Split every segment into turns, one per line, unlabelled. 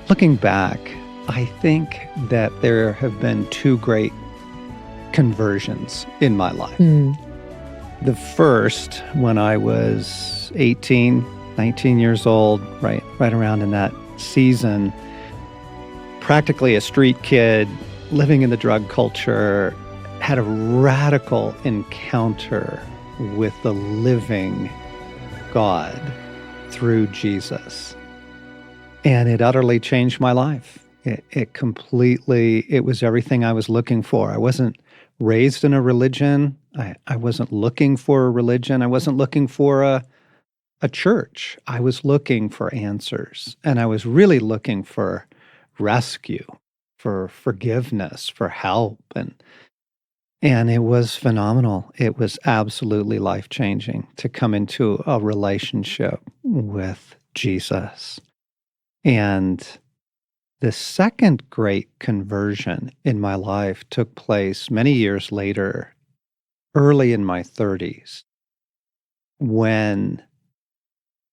Looking back, I think that there have been two great conversions in my life. The first, when I was 18, 19 years old, right around in that season, practically a street kid living in the drug culture, had a radical encounter with the living God through Jesus. And it utterly changed my life. It was everything I was looking for. I wasn't raised in a religion. I wasn't looking for a religion. I wasn't looking for a church. I was looking for answers. And I was really looking for rescue, for forgiveness, for help. And it was phenomenal. It was absolutely life-changing to come into a relationship with Jesus. And the second great conversion in my life took place many years later, early in my 30s, when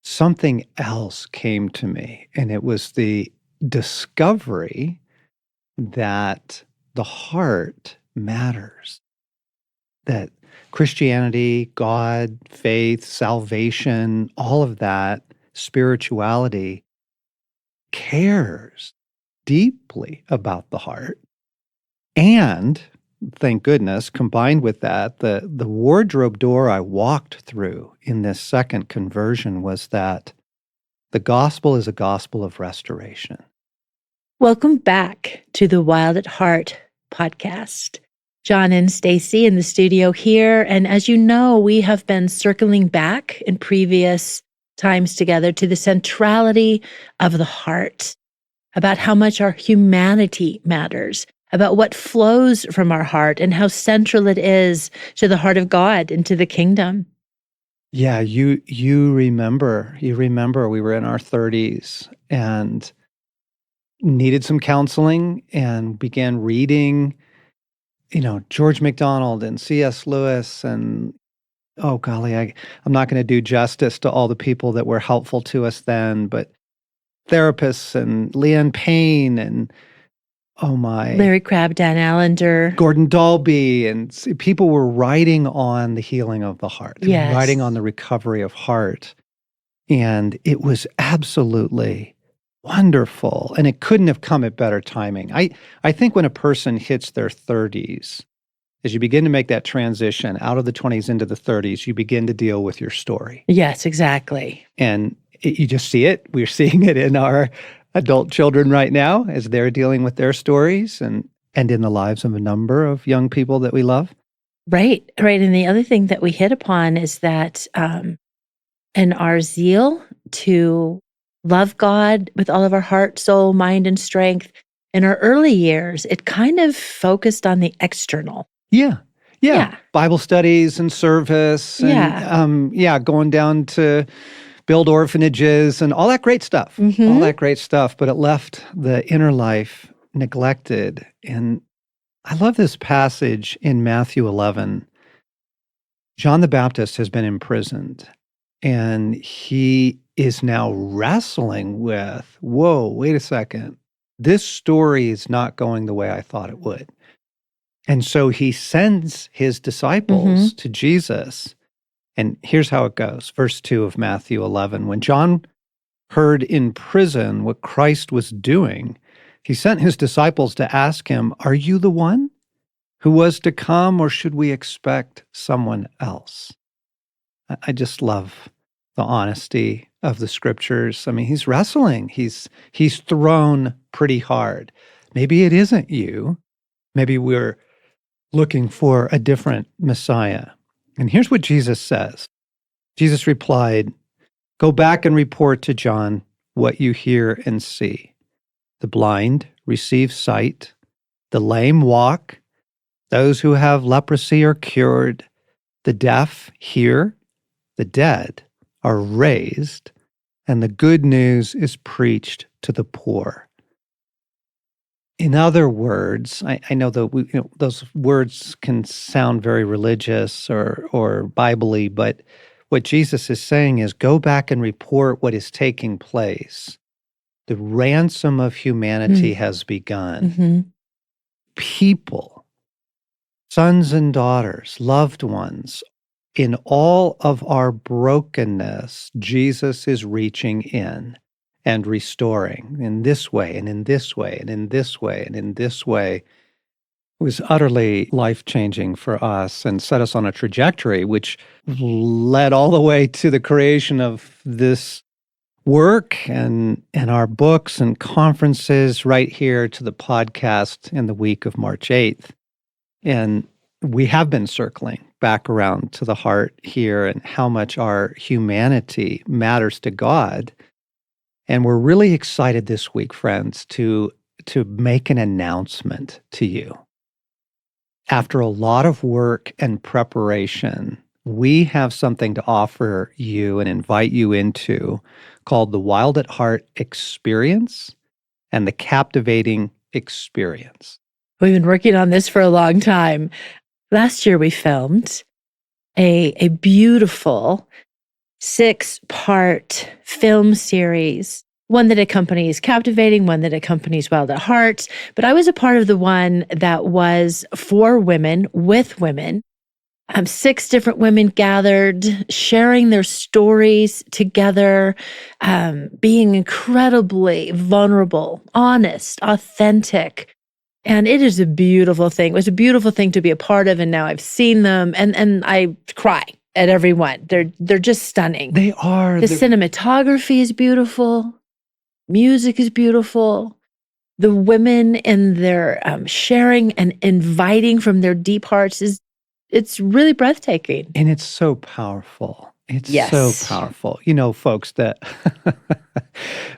something else came to me, and it was the discovery that the heart matters, that Christianity, God, faith, salvation, all of that, spirituality, cares deeply about the heart. And thank goodness, combined with that, the wardrobe door I walked through in this second conversion was that the gospel is a gospel of restoration.
Welcome back to the Wild at Heart podcast. John and Stasi in the studio here. And as you know, we have been circling back in previous times together to the centrality of the heart, about how much our humanity matters, about what flows from our heart and how central it is to the heart of God and to the kingdom.
Yeah, you remember we were in our 30s and needed some counseling and began reading, George MacDonald and C.S. Lewis and, oh golly, I'm not going to do justice to all the people that were helpful to us then, but therapists and Leanne Payne and, oh my.
Larry Crabb, Dan Allender.
Gordon Dalby, and people were writing on the healing of the heart,
Yes.
Writing on the recovery of heart. And it was absolutely wonderful. And it couldn't have come at better timing. I think when a person hits their 30s, as you begin to make that transition out of the 20s into the 30s, you begin to deal with your story.
Yes, exactly.
And you just see it. We're seeing it in our adult children right now as they're dealing with their stories and in the lives of a number of young people that we love.
Right. And the other thing that we hit upon is that in our zeal to love God with all of our heart, soul, mind, and strength, in our early years, it kind of focused on the external.
Yeah. Bible studies and service and going down to build orphanages and all that great stuff. All that great stuff, but it left the inner life neglected. And I love this passage in Matthew 11. John the Baptist has been imprisoned, and he is now wrestling with, whoa, wait a second. This story is not going the way I thought it would. And so he sends his disciples to Jesus. And here's how it goes. Verse 2 of Matthew 11. When John heard in prison what Christ was doing, he sent his disciples to ask him, "Are you the one who was to come, or should we expect someone else?" I just love the honesty of the scriptures. I mean, he's wrestling. He's thrown pretty hard. Maybe it isn't you. Maybe we're looking for a different Messiah. And here's what Jesus says. Jesus replied, "Go back and report to John what you hear and see. The blind receive sight, the lame walk, those who have leprosy are cured, the deaf hear, the dead are raised, and the good news is preached to the poor." In other words, I know that those words can sound very religious or Bible-y, but what Jesus is saying is go back and report what is taking place The ransom of humanity has begun. People, sons and daughters, loved ones, in all of our brokenness, Jesus is reaching in and restoring in this way and in this way and in this way and in this way. It was utterly life-changing for us and set us on a trajectory which led all the way to the creation of this work and our books and conferences right here to the podcast in the week of March 8th. And we have been circling back around to the heart here and how much our humanity matters to God. And we're really excited this week, friends, to make an announcement to you. After a lot of work and preparation, we have something to offer you and invite you into called the Wild at Heart Experience and the Captivating Experience.
We've been working on this for a long time. Last year we filmed a beautiful 6-part film series, one that accompanies Captivating, one that accompanies Wild at Heart. But I was a part of the one that was for women, with women. 6 different women gathered, sharing their stories together, being incredibly vulnerable, honest, authentic. And it is a beautiful thing. It was a beautiful thing to be a part of, and now I've seen them, and I cry at every one. They're just stunning.
They are.
The cinematography is beautiful. Music is beautiful. The women in their sharing and inviting from their deep hearts it's really breathtaking.
And it's so powerful. It's
yes.
so powerful. You know, folks, that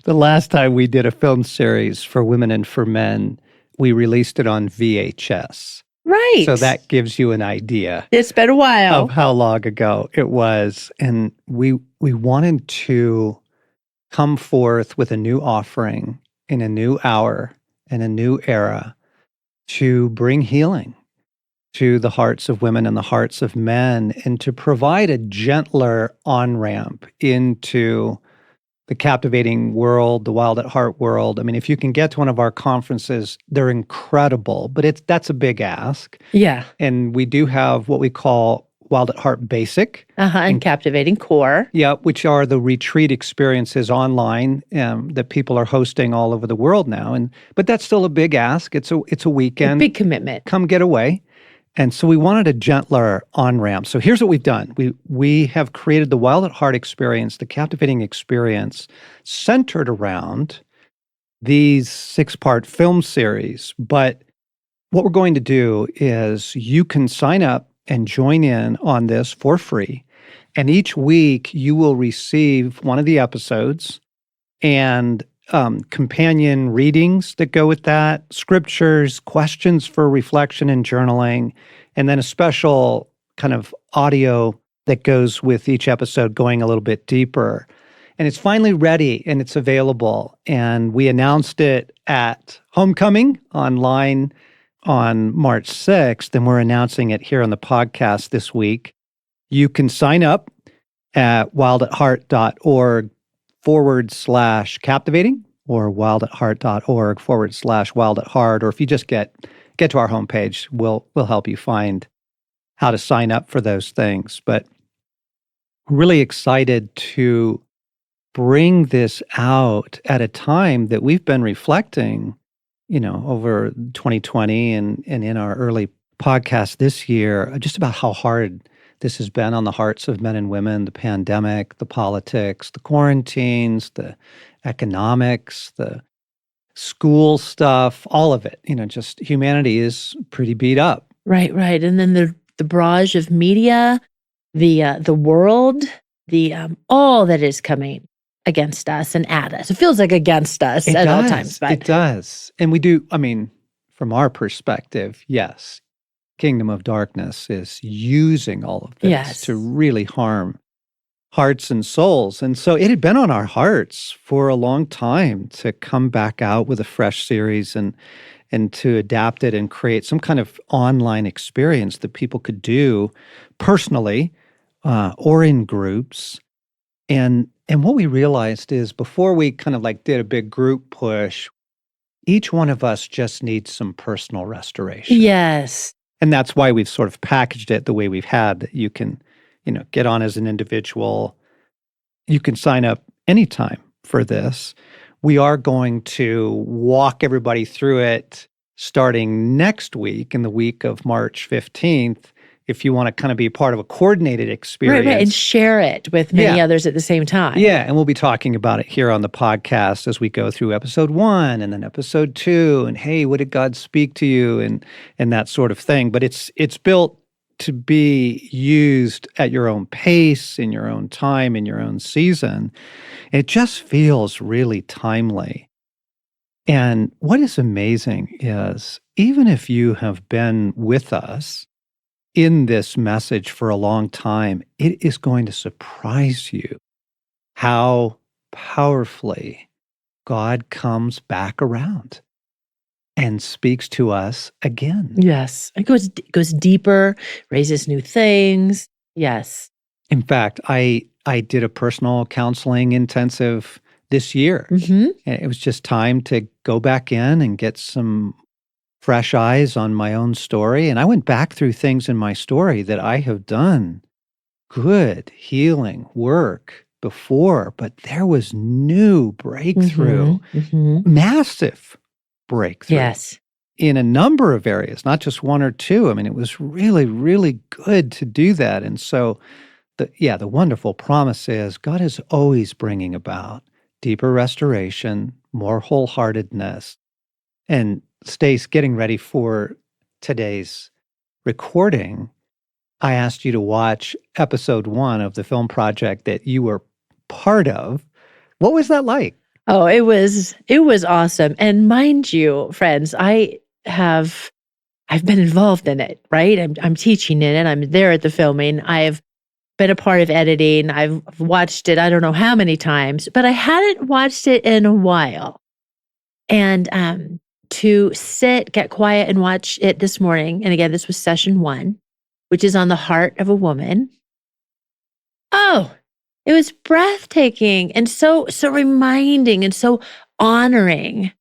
the last time we did a film series for women and for men, we released it on VHS.
Right.
So that gives you an idea.
It's been a while.
Of how long ago it was. And we wanted to come forth with a new offering in a new hour and a new era to bring healing to the hearts of women and the hearts of men, and to provide a gentler on-ramp into the captivating world, the Wild at Heart world. I mean, if you can get to one of our conferences, they're incredible, but that's a big ask.
Yeah.
And we do have what we call Wild at Heart Basic.
And Captivating Core.
Yeah, which are the retreat experiences online that people are hosting all over the world now. But that's still a big ask. It's a weekend.
A big commitment.
Come get away. And so we wanted a gentler on-ramp. So here's what we've done. We have created the Wild at Heart experience, the captivating experience, centered around these 6-part film series. But what we're going to do is you can sign up and join in on this for free. And each week you will receive one of the episodes and companion readings that go with that, scriptures, questions for reflection and journaling, and then a special kind of audio that goes with each episode going a little bit deeper. And it's finally ready and it's available. And we announced it at Homecoming online on March 6th, and we're announcing it here on the podcast this week. You can sign up at wildatheart.org/captivating or wildatheart.org/wildatheart. Or if you just get to our homepage, we'll help you find how to sign up for those things. But really excited to bring this out at a time that we've been reflecting, over 2020 and in our early podcast this year, just about how hard this has been on the hearts of men and women, the pandemic, the politics, the quarantines, the economics, the school stuff, all of it. Just humanity is pretty beat up.
Right. And then the barrage of media, the world, all that is coming against us and at us. It feels like against us at all times. But
it does. And we do, from our perspective, yes, Kingdom of Darkness is using all of this to really harm hearts and souls. And so it had been on our hearts for a long time to come back out with a fresh series and to adapt it and create some kind of online experience that people could do personally or in groups And what we realized is before we kind of like did a big group push, each one of us just needs some personal restoration.
Yes.
And that's why we've sort of packaged it the way we've had, that you can, get on as an individual. You can sign up anytime for this. We are going to walk everybody through it starting next week, in the week of March 15th, if you want to kind of be part of a coordinated experience.
Right, and share it with many others at the same time.
Yeah, and we'll be talking about it here on the podcast as we go through episode 1 and then episode 2, and hey, what did God speak to you, and that sort of thing. But it's built to be used at your own pace, in your own time, in your own season. It just feels really timely. And what is amazing is, even if you have been with us in this message for a long time, it is going to surprise you how powerfully God comes back around and speaks to us again.
Yes. It goes deeper, raises new things. Yes.
In fact, I did a personal counseling intensive this year.
Mm-hmm.
And it was just time to go back in and get some fresh eyes on my own story. And I went back through things in my story that I have done good healing work before, but there was new breakthrough, massive breakthrough.
Yes.
In a number of areas, not just one or two. I mean, it was really, really good to do that. And so, the wonderful promise is God is always bringing about deeper restoration, more wholeheartedness. And Stace, getting ready for today's recording, I asked you to watch episode 1 of the film project that you were part of. What was that like?
Oh, it was awesome. And mind you, friends, I've been involved in it, right? I'm teaching in it. I'm there at the filming. I've been a part of editing. I've watched it, I don't know how many times, but I hadn't watched it in a while. And to sit, get quiet and watch it this morning. And again, this was session 1, which is on the heart of a woman. Oh, it was breathtaking and so reminding and so honoring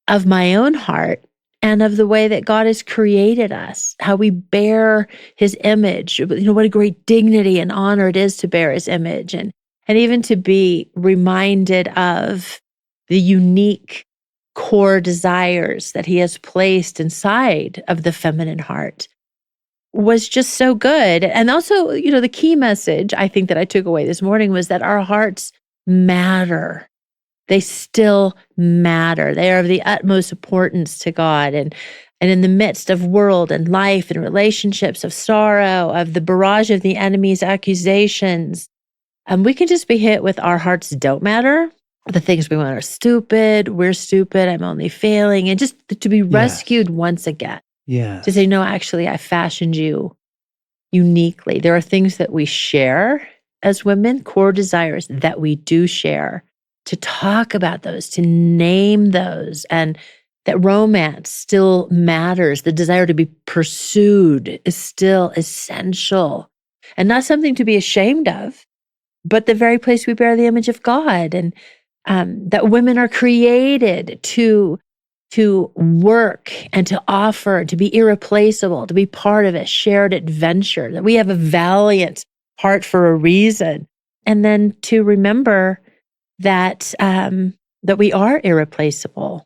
of my own heart and of the way that God has created us, how we bear his image. What a great dignity and honor it is to bear his image, and even to be reminded of the unique core desires that he has placed inside of the feminine heart was just so good. And also, the key message I think that I took away this morning was that our hearts matter. They still matter. They are of the utmost importance to God. And in the midst of world and life and relationships, of sorrow, of the barrage of the enemy's accusations, we can just be hit with our hearts don't matter. The things we want are stupid. We're stupid. I'm only failing. And just to be rescued once again.
Yeah.
To say, no, actually, I fashioned you uniquely. There are things that we share as women, core desires that we do share, to talk about those, to name those, and that romance still matters. The desire to be pursued is still essential and not something to be ashamed of, but the very place we bear the image of God. And that women are created to work and to offer, to be irreplaceable, to be part of a shared adventure, that we have a valiant heart for a reason. And then to remember that we are irreplaceable,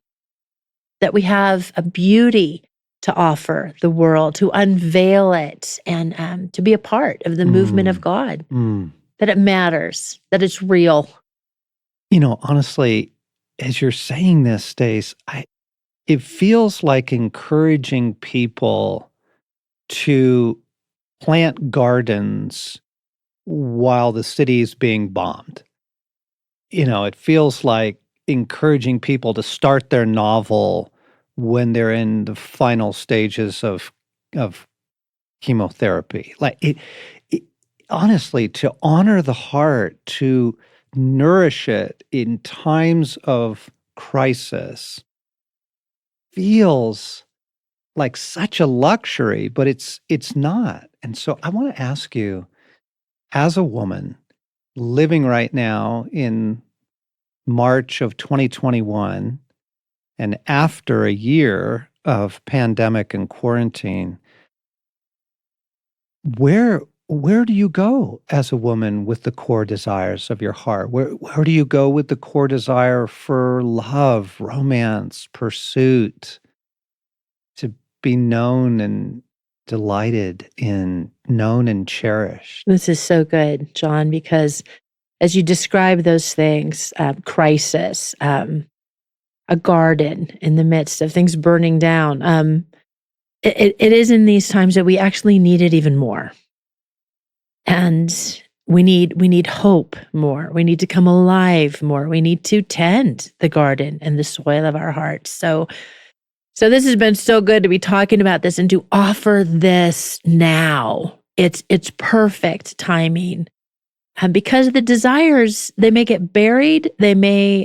that we have a beauty to offer the world, to unveil it, and to be a part of the movement of God, that it matters, that it's real.
Honestly, as you're saying this, Stace, it feels like encouraging people to plant gardens while the city's being bombed. It feels like encouraging people to start their novel when they're in the final stages of chemotherapy. Like it honestly, to honor the heart, to nourish it in times of crisis feels like such a luxury, but it's not. And so I want to ask you, as a woman, living right now in March of 2021, and after a year of pandemic and quarantine, where do you go as a woman with the core desires of your heart? Where do you go with the core desire for love, romance, pursuit, to be known and delighted in, known and cherished?
This is so good, John, because as you describe those things, crisis, a garden in the midst of things burning down, it is in these times that we actually need it even more. And we need hope more. We need to come alive more. We need to tend the garden and the soil of our hearts. So this has been so good to be talking about this and to offer this now. It's perfect timing. Because the desires, they may get buried, they may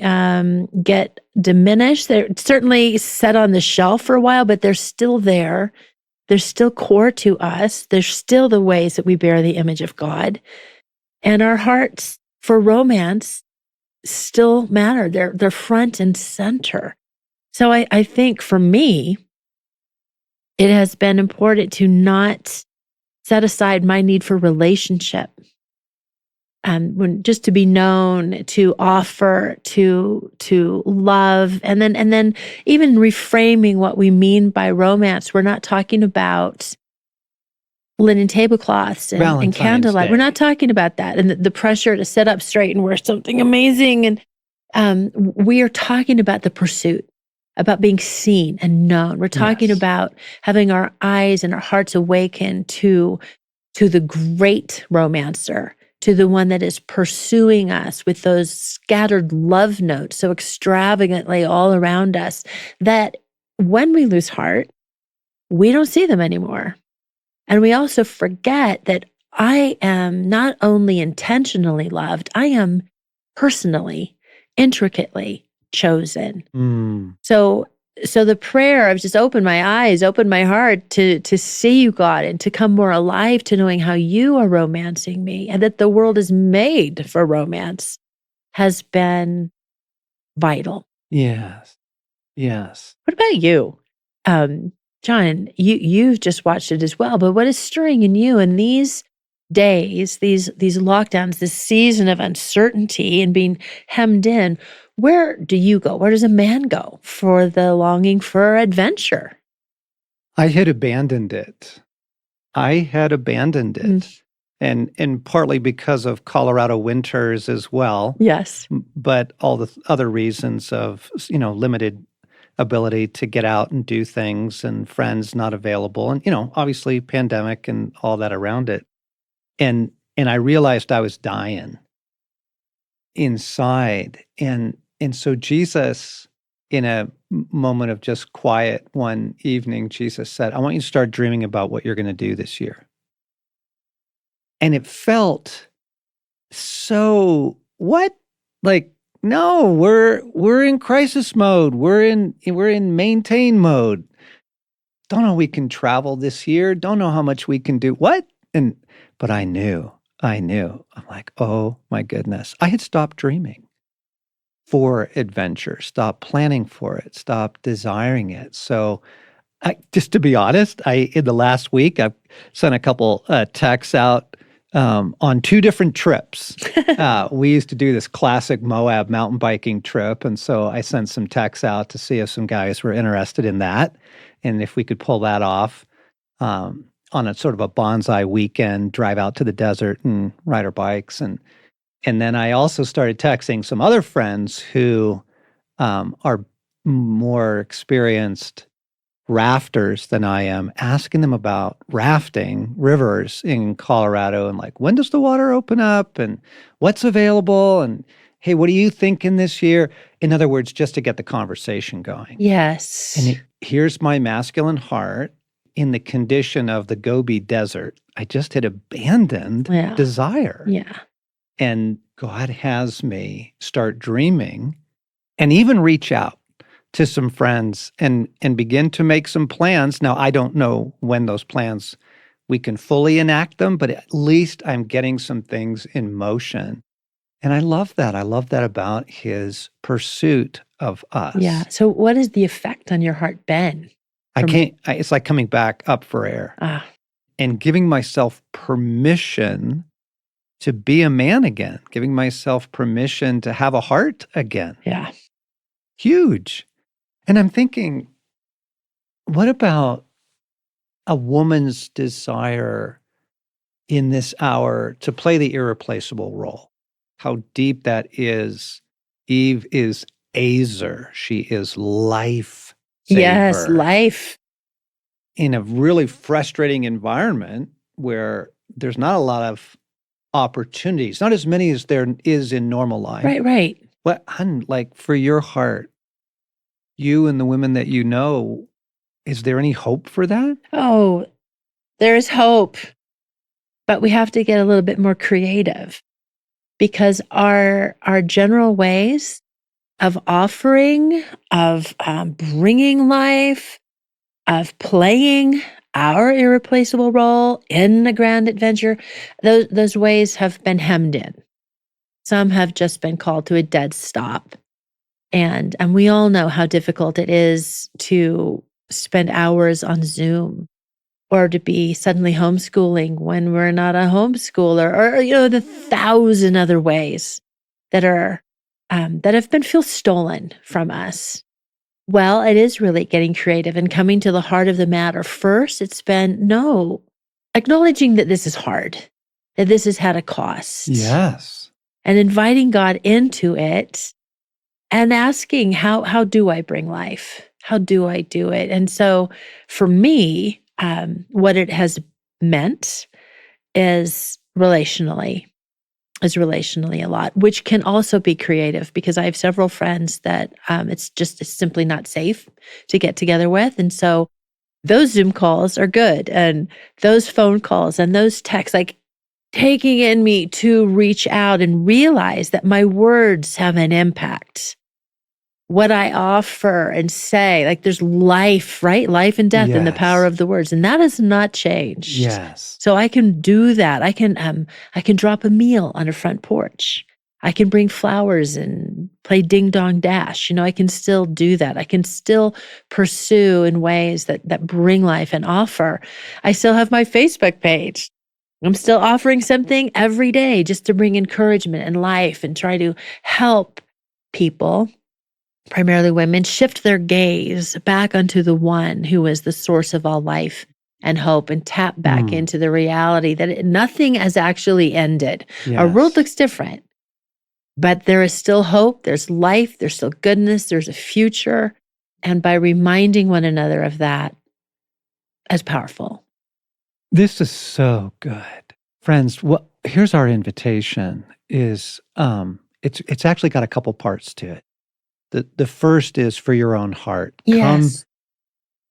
get diminished. They're certainly set on the shelf for a while, but they're still there. They're still core to us. They're still the ways that we bear the image of God. And our hearts for romance still matter. They're front and center. So I think for me, it has been important to not set aside my need for relationship. Just to be known, to offer, to love, and then even reframing what we mean by romance. We're not talking about linen tablecloths and candlelight.
Day.
We're not talking about that, and the pressure to sit up straight and wear something amazing. And we are talking about the pursuit, about being seen and known. We're talking about having our eyes and our hearts awaken to the great romancer, to the one that is pursuing us with those scattered love notes so extravagantly all around us that when we lose heart, we don't see them anymore. And we also forget that I am not only intentionally loved, I am personally, intricately chosen. So the prayer of just open my eyes, open my heart to see you, God, and to come more alive to knowing how you are romancing me and that the world is made for romance has been vital.
Yes.
What about you? John, you've just watched it as well, but what is stirring in you in these days, these lockdowns, this season of uncertainty and being hemmed in? Where do you go? Where does a man go for the longing for adventure?
I had abandoned it. And partly because of Colorado winters as well.
Yes.
But all the other reasons of, limited ability to get out and do things and friends not available and, obviously pandemic and all that around it. And I realized I was dying inside. And so Jesus, in a moment of just quiet one evening, Jesus said, I want you to start dreaming about what you're going to do this year. And it felt so, what? Like, no, we're in crisis mode. We're in maintain mode. Don't know we can travel this year. Don't know how much we can do. What? But I knew. I'm like, oh my goodness. I had stopped dreaming for adventure, stopped planning for it, stopped desiring it. So just to be honest, in the last week, I've sent a couple texts out on 2 different trips. We used to do this classic Moab mountain biking trip. And so I sent some texts out to see if some guys were interested in that and if we could pull that off on a sort of a bonsai weekend, drive out to the desert and ride our bikes. And then I also started texting some other friends who are more experienced rafters than I am, asking them about rafting rivers in Colorado and like, when does the water open up and what's available? And hey, what are you thinking this year? In other words, just to get the conversation going.
Yes.
And here's my masculine heart in the condition of the Gobi Desert. I just had abandoned desire.
Yeah.
And God has me start dreaming and even reach out to some friends and begin to make some plans. Now, I don't know when those plans, we can fully enact them, but at least I'm getting some things in motion And I love that. I love that about his pursuit of us.
Yeah. So what has the effect on your heart been?
It's like coming back up for air and giving myself permission to be a man again, giving myself permission to have a heart again.
Yeah.
Huge. And I'm thinking, what about a woman's desire in this hour to play the irreplaceable role? How deep that is. Eve is Azer. She is life saver.
Yes, life.
In a really frustrating environment where there's not a lot of opportunities, not as many as there is in normal life.
Right.
What, hun, like for your heart, you and the women that you know, is there any hope for that?
Oh, there's hope. But we have to get a little bit more creative because our general ways of offering, of bringing life, of playing our irreplaceable role in a grand adventure, those ways have been hemmed in. Some have just been called to a dead stop. And we all know how difficult it is to spend hours on Zoom or to be suddenly homeschooling when we're not a homeschooler, or the 1,000 other ways that are that have been feel stolen from us. Well, it is really getting creative and coming to the heart of the matter. First, it's been acknowledging that this is hard, that this has had a cost.
Yes.
And inviting God into it and asking, how do I bring life? How do I do it? And so for me, what it has meant is relationally a lot, which can also be creative because I have several friends that it's simply not safe to get together with. And so those Zoom calls are good. And those phone calls and those texts, like taking in me to reach out and realize that my words have an impact. What I offer and say, like there's life, right? Life and death in the power of the words. And that has not changed.
Yes.
So I can do that. I can drop a meal on a front porch. I can bring flowers and play ding dong dash. I can still do that. I can still pursue in ways that bring life and offer. I still have my Facebook page. I'm still offering something every day just to bring encouragement and life and try to help people, primarily women, shift their gaze back onto the one who is the source of all life and hope and tap back into the reality that nothing has actually ended. Yes. Our world looks different, but there is still hope. There's life. There's still goodness. There's a future. And by reminding one another of that is powerful.
This is so good. Friends, here's our invitation is it's actually got a couple parts to it. The first is for your own heart.
Yes.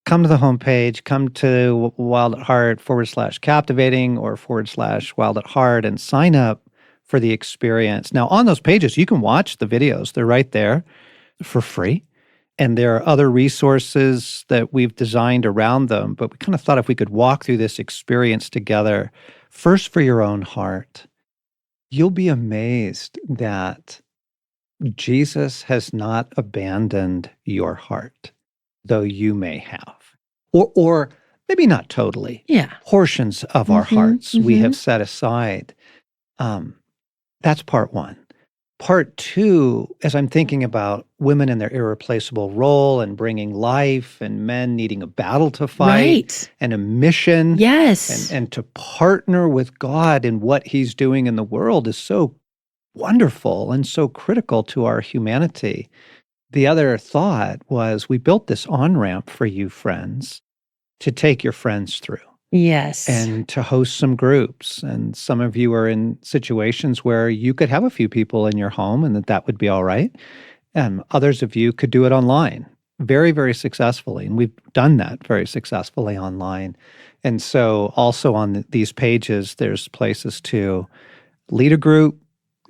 Come to the homepage, come to Wild at Heart /captivating or /Wild at Heart and sign up for the experience. Now, on those pages, you can watch the videos. They're right there for free. And there are other resources that we've designed around them. But we kind of thought if we could walk through this experience together, first for your own heart, you'll be amazed that Jesus has not abandoned your heart, though you may have. Or maybe not totally.
Yeah.
Portions of our hearts we have set aside. That's part one. Part two, as I'm thinking about women in their irreplaceable role and bringing life and men needing a battle to fight and a mission.
Yes.
And to partner with God in what he's doing in the world is so wonderful and so critical to our humanity. The other thought was we built this on-ramp for you friends to take your friends through.
Yes.
And to host some groups. And some of you are in situations where you could have a few people in your home and that would be all right. And others of you could do it online very, very successfully. And we've done that very successfully online. And so also on these pages, there's places to lead a group,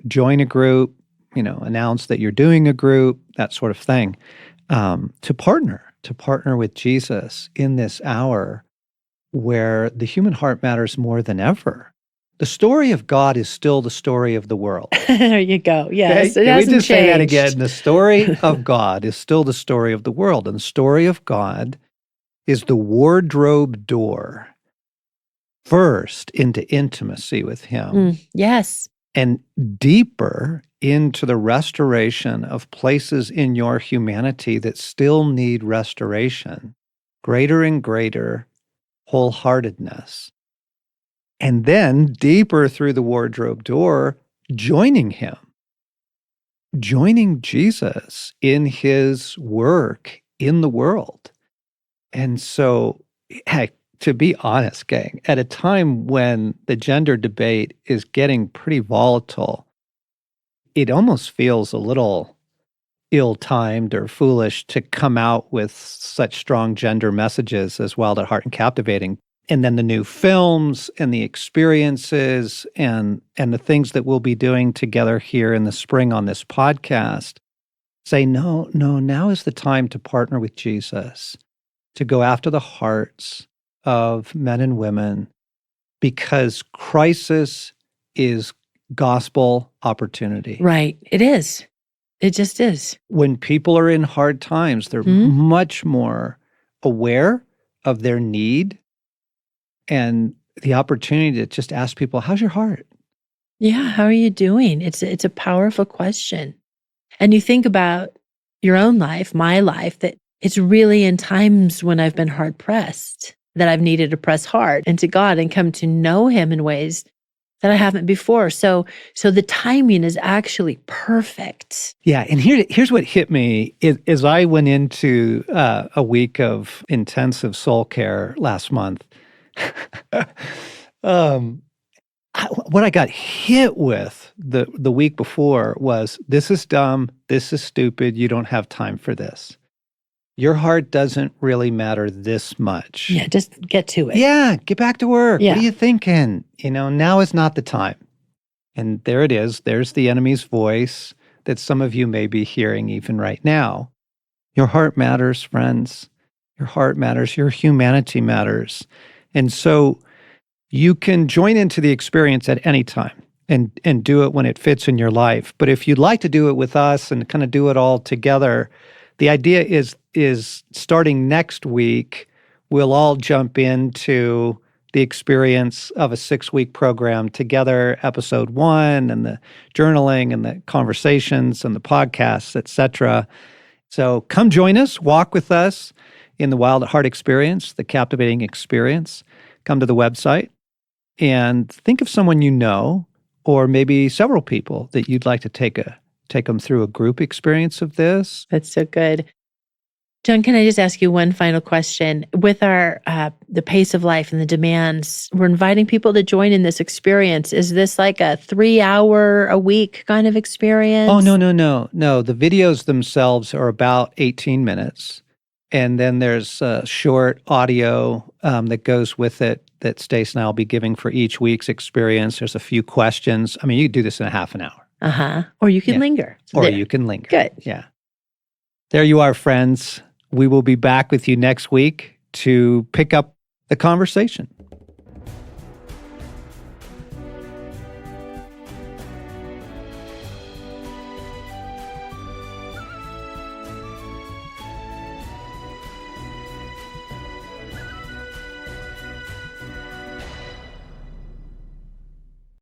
join a group, announce that you're doing a group, that sort of thing, to partner with Jesus in this hour where the human heart matters more than ever. The story of God is still the story of the world.
There you go. Yes,
okay?
it hasn't
Can we just
changed.
say that again? The story of God is still the story of the world. And the story of God is the wardrobe door first into intimacy with Him.
Yes.
And deeper into the restoration of places in your humanity that still need restoration, greater and greater wholeheartedness. And then deeper through the wardrobe door, joining Him, joining Jesus in His work in the world. And so, heck, to be honest, gang, at a time when the gender debate is getting pretty volatile, it almost feels a little ill-timed or foolish to come out with such strong gender messages as Wild at Heart and Captivating. And then the new films and the experiences and the things that we'll be doing together here in the spring on this podcast say, no, now is the time to partner with Jesus, to go after the hearts of men and women, because crisis is gospel opportunity.
Right. It is. It just is.
When people are in hard times, they're much more aware of their need and the opportunity to just ask people, how's your heart?
Yeah, how are you doing? It's a powerful question. And you think about your own life, my life, that it's really in times when I've been hard pressed that I've needed to press hard into God and come to know Him in ways that I haven't before. So the timing is actually perfect.
Yeah, and here's what hit me is I went into a week of intensive soul care last month. What I got hit with the week before was, this is dumb, this is stupid, you don't have time for this. Your heart doesn't really matter this much.
Yeah, just get to it.
Yeah, get back to work.
Yeah.
What are you thinking? Now is not the time. And there it is. There's the enemy's voice that some of you may be hearing even right now. Your heart matters, friends. Your heart matters. Your humanity matters. And so you can join into the experience at any time and do it when it fits in your life. But if you'd like to do it with us and kind of do it all together, the idea is starting next week, we'll all jump into the experience of a 6-week program together, episode 1, and the journaling and the conversations and the podcasts, etc. So come join us, walk with us in the Wild at Heart experience, the captivating experience. Come to the website and think of someone you know, or maybe several people that you'd like to take them through a group experience of this.
That's so good. John, can I just ask you one final question? With our the pace of life and the demands, we're inviting people to join in this experience. Is this like a 3-hour-a-week kind of experience?
Oh, no. The videos themselves are about 18 minutes. And then there's a short audio that goes with it that Stace and I will be giving for each week's experience. There's a few questions. I mean, you can do this in a half an hour.
Uh-huh. Or you can linger.
Or you can linger.
Good.
Yeah. There you are, friends. We will be back with you next week to pick up the conversation.